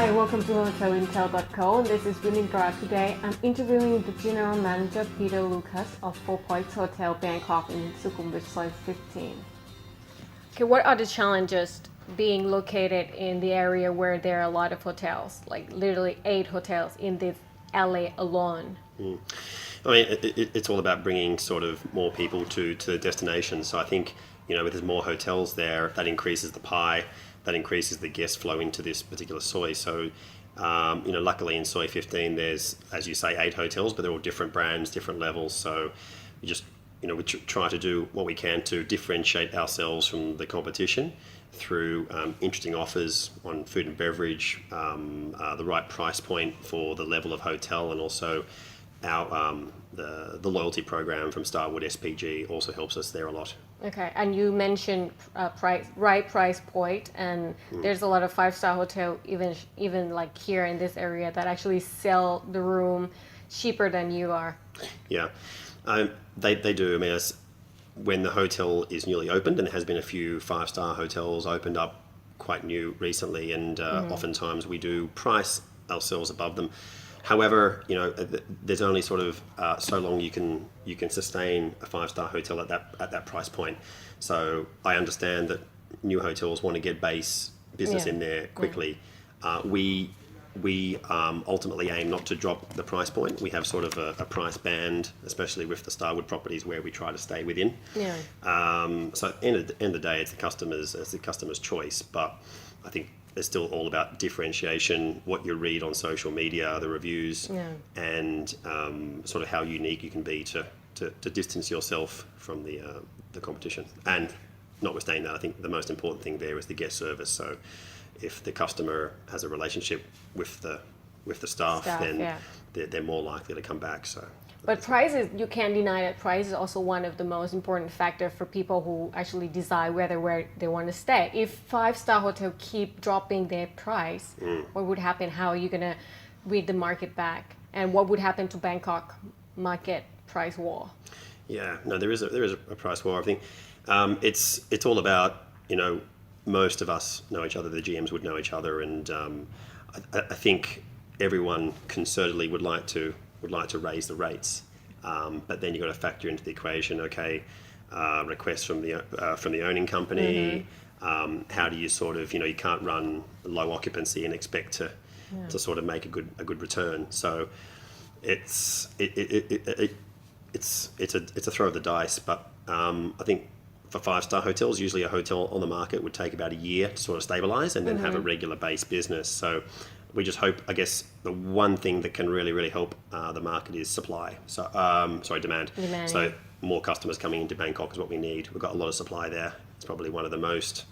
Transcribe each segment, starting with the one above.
Hi, welcome to Hotel IntelTalk. This is Wimintra. Today, I'm interviewing the General Manager Peter Lucas of Four Points Hotel Bangkok in Sukhumvit Soi 15. Okay, what are the challenges being located in the area where there are a lot of hotels, like literally 8 hotels in this alley alone? I mean, it's all about bringing sort of more people to the destination. So I think, if there's more hotels there, that increases the pie, that increases the guest flow into this particular soi. So, luckily in Soi 15, there's, as you say, 8 hotels, but they're all different brands, different levels. So we just, we try to do what we can to differentiate ourselves from the competition through interesting offers on food and beverage, the right price point for the level of hotel, and also our the loyalty program from Starwood SPG also helps us there a lot. Okay, and you mentioned right price point, and there's a lot of 5-star hotel, even like here in this area, that actually sell the room cheaper than you are. Yeah, they do. I mean, when the hotel is newly opened, and there has been a few 5-star hotels opened up quite new recently, and oftentimes we do price ourselves above them. However, there's only sort of so long you can sustain a 5-star hotel at that price point. So I understand that new hotels want to get base business in there quickly. We ultimately aim not to drop the price point. We have sort of a price band, especially with the Starwood properties, where we try to stay within. Yeah. So at the end of the day, it's the customer's choice. But I think it's still all about differentiation, what you read on social media, the reviews, and sort of how unique you can be to distance yourself from the competition. And notwithstanding that, I think the most important thing there is the guest service. So if the customer has a relationship with the staff, then they're more likely to come back. So. But prices, you can't deny that price is also one of the most important factors for people who actually decide where they want to stay. If 5-star hotel keep dropping their price, what would happen? How are you going to read the market back? And what would happen to Bangkok market price war? Yeah, no, there is a price war. I think it's all about, most of us know each other, the GMs would know each other, and I think everyone concertedly would like to raise the rates, but then you've got to factor into the equation. Okay, requests from the owning company. How do you sort of you can't run low occupancy and expect to sort of make a good return. So it's a throw of the dice. But I think for 5-star hotels, usually a hotel on the market would take about a year to sort of stabilize and then have a regular base business. So we just hope, I guess, the one thing that can really help the market is supply. So, demand. So more customers coming into Bangkok is what we need. We've got a lot of supply there. It's probably one of the most,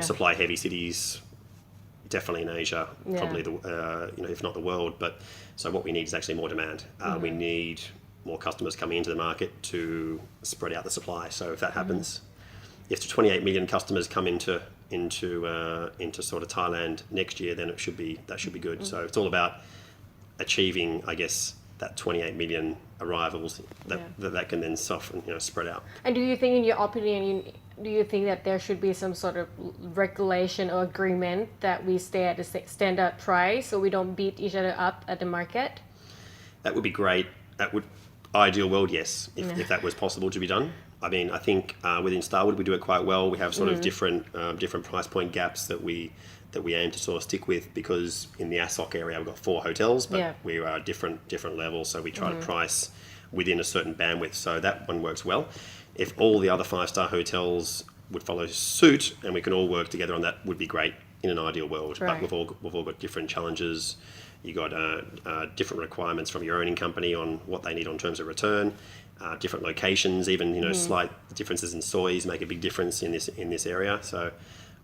supply-heavy cities, definitely in Asia, probably if not the world. But so what we need is actually more demand. We need more customers coming into the market to spread out the supply. So if that happens, if 28 million customers come into sort of Thailand next year, then that should be good. So it's all about achieving, I guess, that 28 million arrivals that can then soften, spread out. And do you think, in your opinion, do you think that there should be some sort of regulation or agreement that we stay at a standard price so we don't beat each other up at the market? That would be great. That would, ideal world, yes, if that was possible to be done. I mean, I think within Starwood we do it quite well. We have sort of different price point gaps that we aim to sort of stick with, because in the ASOC area we've got 4 hotels, but we are different levels, so we try to price within a certain bandwidth. So that one works well. If all the other 5-star hotels would follow suit and we can all work together on that, would be great in an ideal world. Right. But we've all got different challenges. You got different requirements from your owning company on what they need on terms of return. Different locations, even slight differences in sois make a big difference in this area. So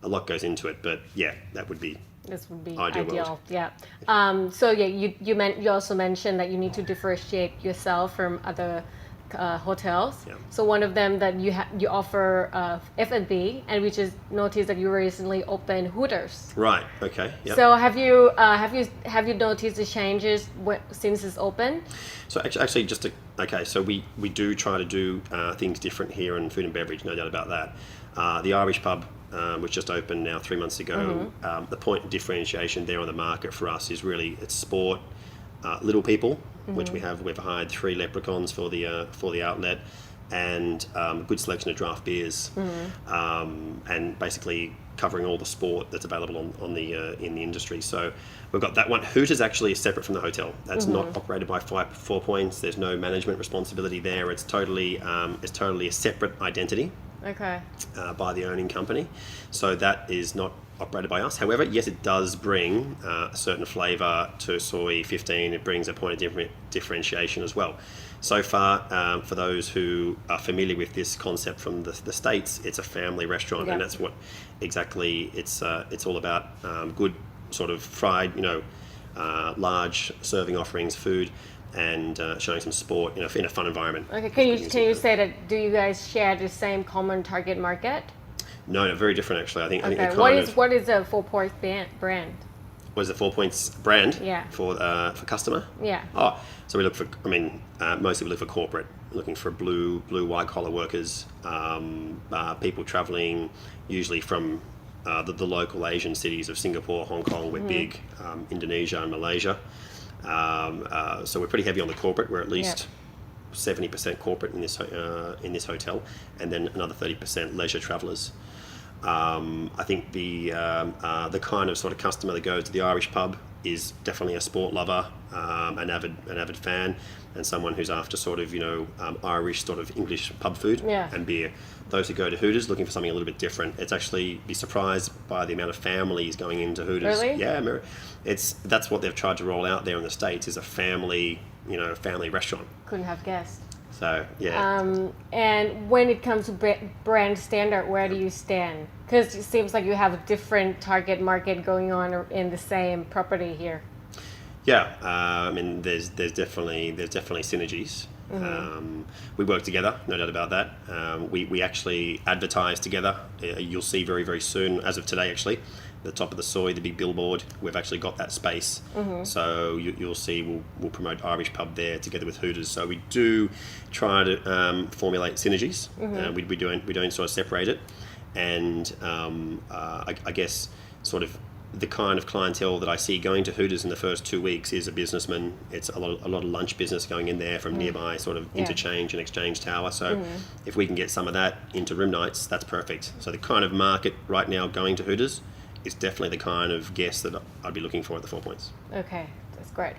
a lot goes into it, but that would be ideal. World. Yeah. You also mentioned that you need to differentiate yourself from other hotels. Yeah. So one of them that you offer F&B, and we just noticed that you recently opened Hooters. Right. Okay. Yep. So have you noticed the changes since it's open? So actually, so we do try to do things different here in food and beverage, no doubt about that. The Irish pub which just opened now 3 months ago. The point of differentiation there on the market for us is really it's sport, little people, which we've hired 3 leprechauns for the outlet, and a good selection of draft beers, and basically covering all the sport that's available on the in the industry. So we've got that one. Hooters actually is separate from the hotel. That's not operated by Four Points. There's no management responsibility there. It's totally a separate identity. Okay. By the owning company. So that is not operated by us. However, yes, it does bring a certain flavour to Soy 15. It brings a point of differentiation as well. So far, for those who are familiar with this concept from the States, it's a family restaurant, and that's what exactly it's all about. Good sort of fried, large serving offerings, food, and showing some sport, in a fun environment. Okay, can you say that? Do you guys share the same common target market? No, very different actually. I think. Okay. What is the 4 Points brand? What is the 4 Points brand? Yeah. For customer? Yeah. Oh, so we look for. Mostly we look for corporate. Looking for blue white collar workers, people travelling usually from the local Asian cities of Singapore, Hong Kong. We're big. Indonesia and Malaysia. So we're pretty heavy on the corporate. We're at least 70% corporate in this hotel, and then another 30% leisure travellers. I think the kind of sort of customer that goes to the Irish pub is definitely a sport lover, an avid fan, and someone who's after sort of Irish sort of English pub food and beer. Those who go to Hooters looking for something a little bit different. It's actually be surprised by the amount of families going into Hooters. Really? Yeah, that's what they've tried to roll out there in the States, is a family restaurant. Couldn't have guessed. So yeah. And when it comes to brand standard, where do you stand? Because it seems like you have a different target market going on in the same property here. Yeah, there's definitely synergies. We work together, no doubt about that. We actually advertise together. You'll see very, very soon, as of today actually, the top of the Soy, the big billboard, we've actually got that space. So you'll see we'll promote Irish pub there together with Hooters. So we do try to formulate synergies. We don't sort of separate it. And I guess sort of the kind of clientele that I see going to Hooters in the first 2 weeks is a businessman. It's a lot of lunch business going in there from nearby sort of interchange and exchange tower. So if we can get some of that into room nights, that's perfect. So the kind of market right now going to Hooters is definitely the kind of guest that I'd be looking for at the 4 Points. Okay, that's great.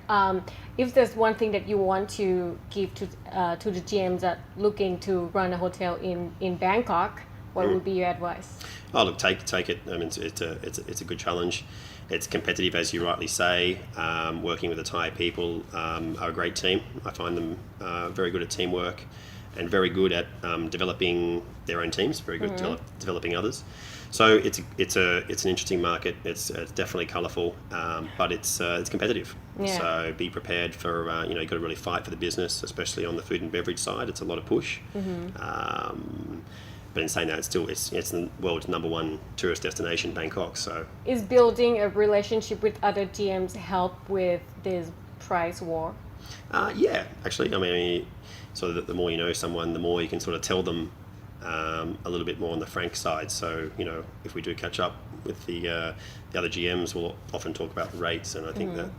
If there's one thing that you want to give to the GMs that looking to run a hotel in Bangkok, what would be your advice? Oh, look, take it. It's a good challenge. It's competitive, as you rightly say. Working with the Thai people are a great team. I find them very good at teamwork and very good at developing their own teams. Very good at developing others. So it's an interesting market. It's definitely colourful, but it's competitive. Yeah. So be prepared for you've got to really fight for the business, especially on the food and beverage side. It's a lot of push. But in saying that, it's the world's #1 tourist destination, Bangkok. So is building a relationship with other GMs help with this price war? Yeah, actually, so that the more you know someone, the more you can sort of tell them a little bit more on the frank side. So if we do catch up with the other GMs, we'll often talk about the rates, and I think that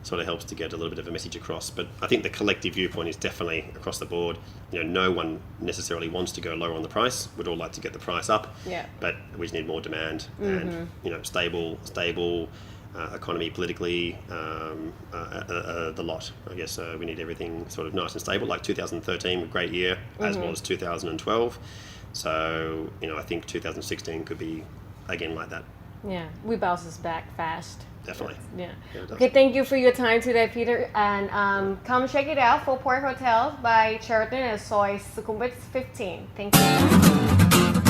sort of helps to get a little bit of a message across. But I think the collective viewpoint is definitely across the board. No one necessarily wants to go lower on the price. We'd all like to get the price up. Yeah. But we just need more demand and stable economy politically, the lot. I guess we need everything sort of nice and stable. Like 2013, a great year, as well as 2012. So I think 2016 could be again like that. Yeah, we bounces back fast. Definitely. Yeah. Okay, thank you for your time today, Peter. And come check it out, 4 Points Hotel by Sheraton at Soy 15. Thank you.